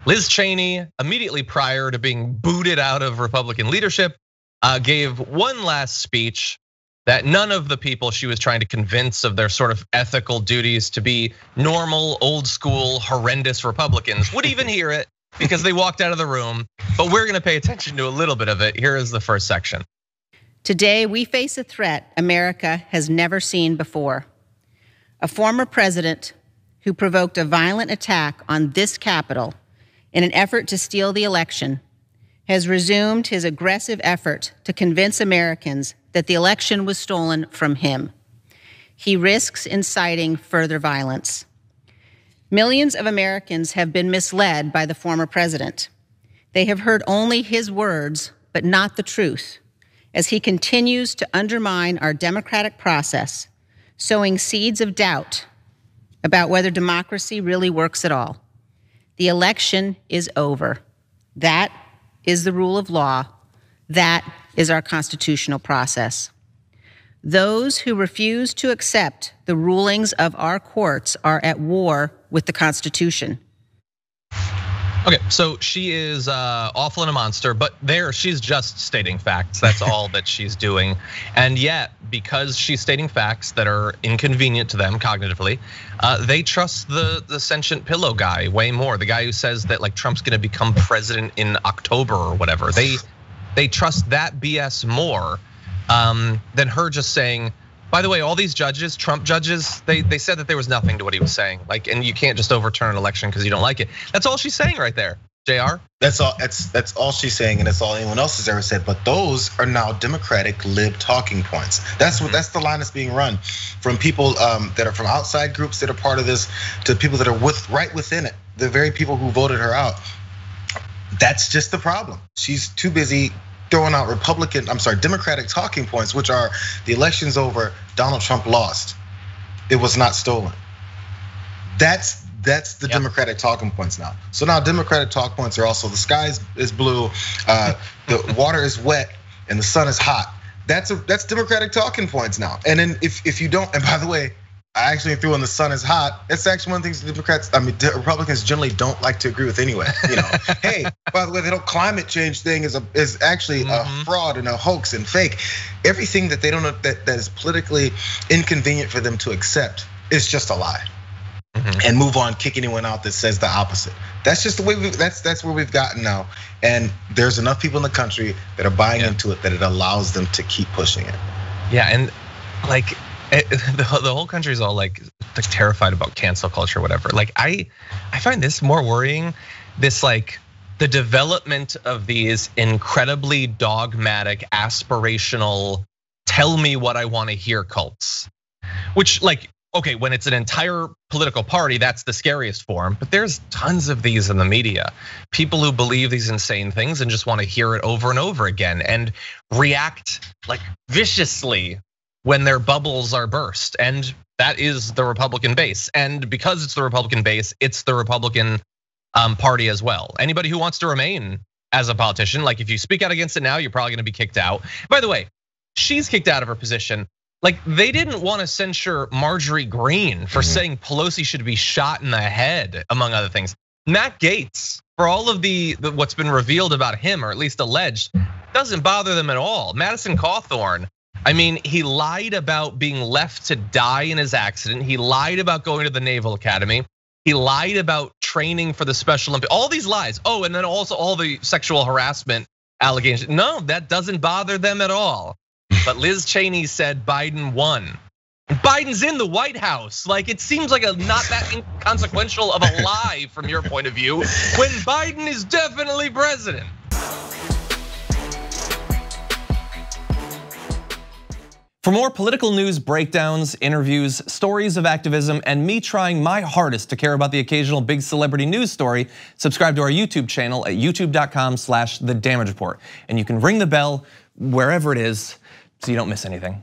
Liz Cheney, immediately prior to being booted out of Republican leadership, gave one last speech that none of the people she was trying to convince of their sort of ethical duties to be normal, old school, horrendous Republicans would even hear it because they walked out of the room. But we're gonna pay attention to a little bit of it. Here is the first section. Today, we face a threat America has never seen before. A former president who provoked a violent attack on this Capitol in an effort to steal the election has resumed his aggressive effort to convince Americans that the election was stolen from him. He risks inciting further violence. Millions of Americans have been misled by the former president. They have heard only his words, but not the truth, as he continues to undermine our democratic process, sowing seeds of doubt about whether democracy really works at all. The election is over. That is the rule of law. That is our constitutional process. Those who refuse to accept the rulings of our courts are at war with the Constitution. Okay, so she is awful and a monster, but there she's just stating facts. That's all that she's doing. And yet, because she's stating facts that are inconvenient to them cognitively, they trust the sentient pillow guy way more. The guy who says that like Trump's gonna become president in October or whatever. They trust that BS more than her just saying, by the way, all these judges, Trump judges, they said that there was nothing to what he was saying. Like, and you can't just overturn an election because you don't like it. That's all she's saying right there, JR. That's all she's saying, and that's all anyone else has ever said. But those are now Democratic lib talking points. That's that's the line that's being run from people that are from outside groups that are part of this to people that are right within it. The very people who voted her out. That's just the problem. She's too busy throwing out Democratic talking points, which are the election's over, Donald Trump lost. It was not stolen. That's the Democratic talking points now. So now Democratic talk points are also the sky is blue, the water is wet, and the sun is hot. That's Democratic talking points now. And then if you don't, and by the way, I actually threw in the sun is hot. It's actually one of the things Republicans generally don't like to agree with anyway. You know, hey, by the way, the climate change thing is actually a fraud and a hoax and fake. Everything that they don't know that is politically inconvenient for them to accept is just a lie. And move on, kick anyone out that says the opposite. That's just the way that's where we've gotten now. And there's enough people in the country that are buying into it that it allows them to keep pushing it. Yeah, and like the whole country is all like terrified about cancel culture or whatever. Like I find this more worrying. This like the development of these incredibly dogmatic, aspirational, tell me what I want to hear cults. Which like, okay, when it's an entire political party, that's the scariest form. But there's tons of these in the media. People who believe these insane things and just want to hear it over and over again and react like viciously when their bubbles are burst. And that is the Republican base. And because it's the Republican base, it's the Republican party as well. Anybody who wants to remain as a politician, like if you speak out against it now, you're probably gonna be kicked out. By the way, she's kicked out of her position. Like they didn't want to censure Marjorie Greene for saying Pelosi should be shot in the head, among other things. Matt Gaetz, for all of the what's been revealed about him, or at least alleged, doesn't bother them at all. Madison Cawthorn, I mean, he lied about being left to die in his accident. He lied about going to the Naval Academy. He lied about training for the Special Olympics. All these lies. Oh, and then also all the sexual harassment allegations. No, that doesn't bother them at all. But Liz Cheney said Biden won. Biden's in the White House. Like it seems like a not that inconsequential of a lie from your point of view when Biden is definitely president. For more political news, breakdowns, interviews, stories of activism, and me trying my hardest to care about the occasional big celebrity news story, subscribe to our YouTube channel at youtube.com/thedamagereport. And you can ring the bell wherever it is so you don't miss anything.